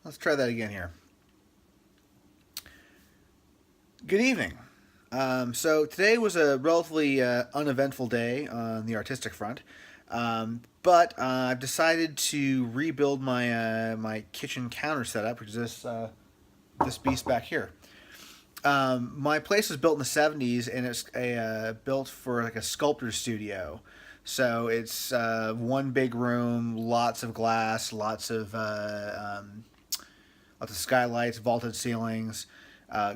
Let's try that again here. Good evening. So today was a relatively uneventful day on the artistic front, but I've decided to rebuild my kitchen counter setup, which is this beast back here. My place was built in the '70s, and it's built for like a sculptor's studio. So it's one big room, lots of glass, lots of skylights, vaulted ceilings.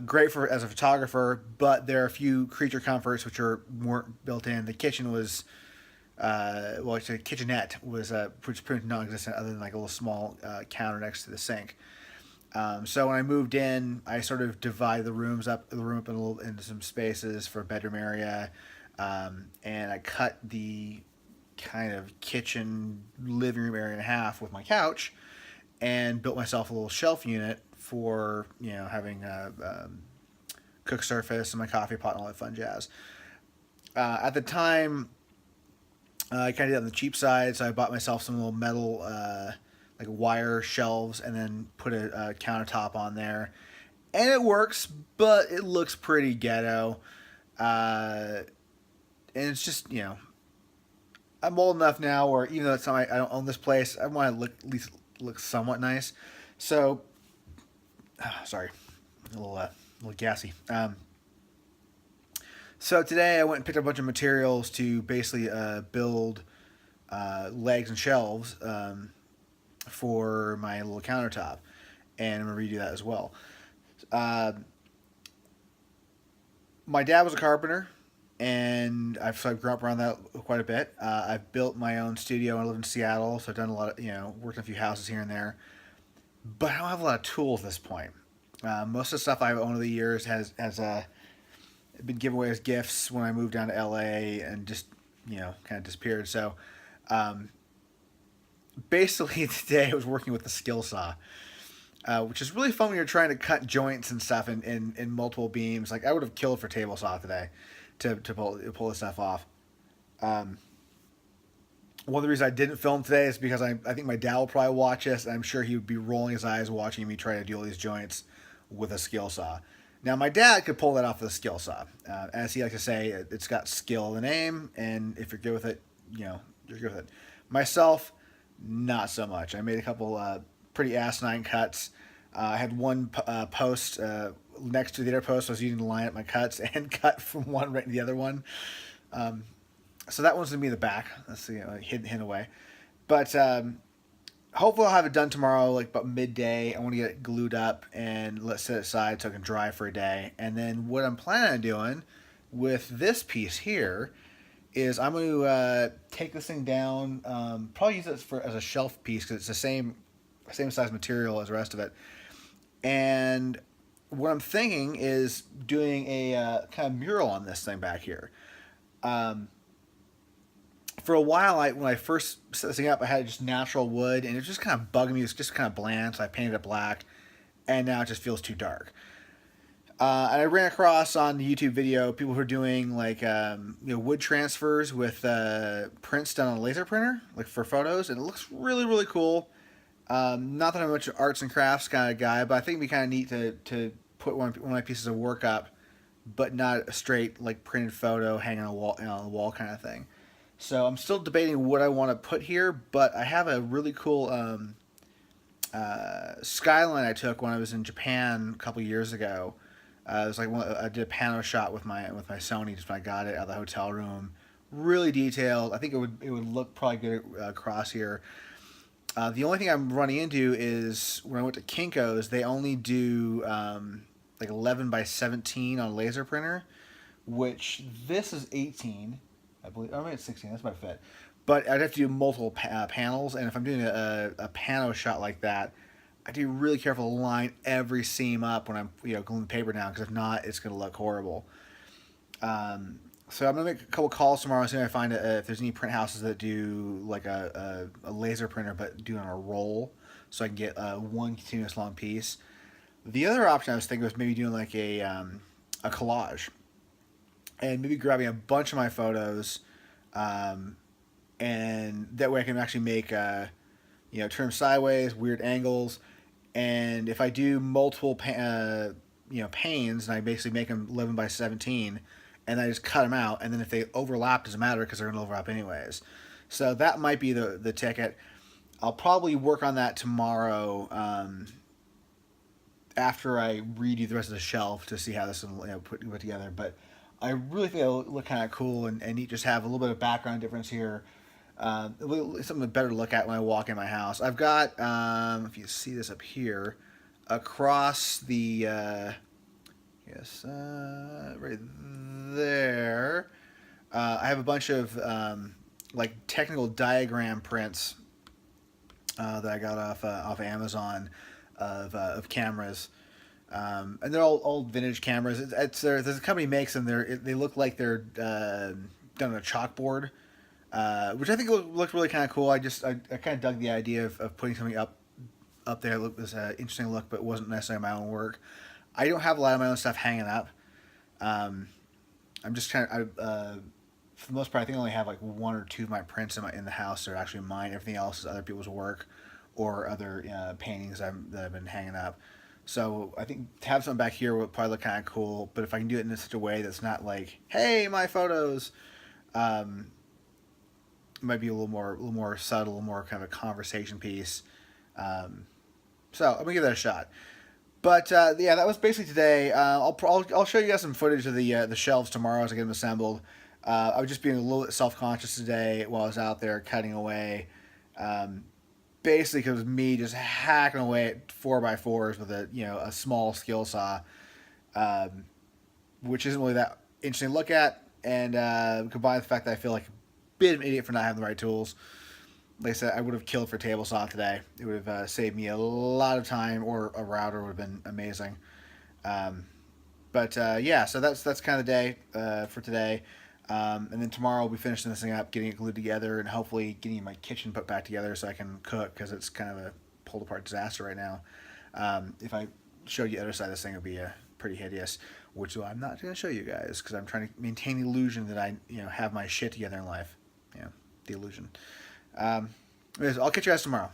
Great for as a photographer, but there are a few creature comforts which weren't built in. The kitchen was it's a kitchenette was pretty non-existent, other than like a little small counter next to the sink. So when I moved in, I sort of divided the room up into some spaces for a bedroom area, and I cut the kind of kitchen living room area in half with my couch, and built myself a little shelf unit for having a cook surface and my coffee pot and all that fun jazz. At the time, I kind of did it on the cheap side, so I bought myself some little metal like wire shelves, and then put a countertop on there, and it works, but it looks pretty ghetto. Uh, and it's just I'm old enough now, or even though I don't own this place, I want to at least look somewhat nice. So, sorry, a little gassy. So today I went and picked up a bunch of materials to basically build legs and shelves for my little countertop, and I'm gonna redo that as well. Uh, my dad was a carpenter, and so I've grown up around that quite a bit. I've built my own studio. I live in Seattle, so I've done a lot of worked in a few houses here and there, but I don't have a lot of tools at this point. Most of the stuff I've owned over the years has been given away as gifts when I moved down to LA, and just kind of disappeared. So um, basically today I was working with the skill saw, which is really fun when you're trying to cut joints and stuff in multiple beams. Like I would have killed for table saw today to pull this stuff off. Um, One of the reasons I didn't film today is because I think my dad will probably watch this, and I'm sure he would be rolling his eyes watching me try to do all these joints with a skill saw. Now, my dad could pull that off with a skill saw. As he likes to say, it's got skill in the name, and if you're good with it, you're good with it. Myself, not so much. I made a couple pretty asinine cuts. I had one post next to the other post. I was using to line up my cuts and cut from one right to the other one. Um, so that one's gonna be in the back. Let's see, hidden away. But hopefully I'll have it done tomorrow, like about midday. I want to get it glued up and let it sit aside so it can dry for a day. And then what I'm planning on doing with this piece here is I'm going to take this thing down. Probably use it as a shelf piece because it's the same size material as the rest of it. And what I'm thinking is doing a kind of mural on this thing back here. Um, for a while, when I first set this thing up, I had just natural wood, and it was just kind of bugging me. It was just kind of bland, so I painted it black, and now it just feels too dark. And I ran across on the YouTube video people who are doing like wood transfers with prints done on a laser printer, like for photos, and it looks really really cool. Not that I'm much of an arts and crafts kind of guy, but I think it'd be kind of neat to put one of my pieces of work up, but not a straight like printed photo hanging on the wall kind of thing. So I'm still debating what I want to put here, but I have a really cool skyline I took when I was in Japan a couple years ago. It was like I did a pano shot with my Sony just when I got it out of the hotel room. Really detailed. I think it would look probably good across here. The only thing I'm running into is when I went to Kinko's, they only do like 11 by 17 on a laser printer, which this is 18. I believe. I mean, it's 16. That's my fit. But I'd have to do multiple panels, and if I'm doing a pano shot like that, I do really careful to line every seam up when I'm gluing the paper down, because if not, it's going to look horrible. So I'm gonna make a couple calls tomorrow, see if I find if there's any print houses that do like a laser printer, but do it on a roll, so I can get one continuous long piece. The other option I was thinking was maybe doing like a collage, and maybe grabbing a bunch of my photos, um, and that way I can actually make turn them sideways, weird angles, And if I do multiple panes, and I basically make them 11 by 17, and I just cut them out, and then if they overlap, doesn't matter because they're gonna overlap anyways. So that might be the ticket. I'll probably work on that tomorrow, after I redo the rest of the shelf to see how this will, put together. But I really think it'll look kind of cool and neat. Just have a little bit of background difference here. Something better to look at when I walk in my house. I've got, if you see this up here, across the, right there, I have a bunch of like technical diagram prints that I got off Amazon of cameras. And they're all old vintage cameras. There's a company makes them. They look like they're done on a chalkboard, which I think looked really kind of cool. I kind of dug the idea of putting something up there. It looked was an interesting look, but it wasn't necessarily my own work. I don't have a lot of my own stuff hanging up. I'm just kind of for the most part, I think I only have like one or two of my prints in the house that are actually mine. Everything else is other people's work or other paintings that I've been hanging up. So I think to have something back here would probably look kind of cool. But if I can do it in such a way that's not like, hey, my photos, it might be a little more subtle, a little more kind of a conversation piece. So I'm gonna give that a shot. But yeah, that was basically today. I'll show you guys some footage of the shelves tomorrow as I get them assembled. I was just being a little bit self conscious today while I was out there cutting away. Basically, because it was me just hacking away at 4x4s with a small skill saw, which isn't really that interesting to look at. And combined with the fact that I feel like a bit of an idiot for not having the right tools. Like I said, I would have killed for table saw today. It would have saved me a lot of time, or a router would have been amazing. But yeah, so that's kind of the day for today. And then tomorrow we'll be finishing this thing up, getting it glued together, and hopefully getting my kitchen put back together so I can cook, because it's kind of a pulled apart disaster right now. If I showed you the other side of this thing, it would be pretty hideous, which I'm not going to show you guys because I'm trying to maintain the illusion that I have my shit together in life. The illusion. Anyways, I'll catch you guys tomorrow.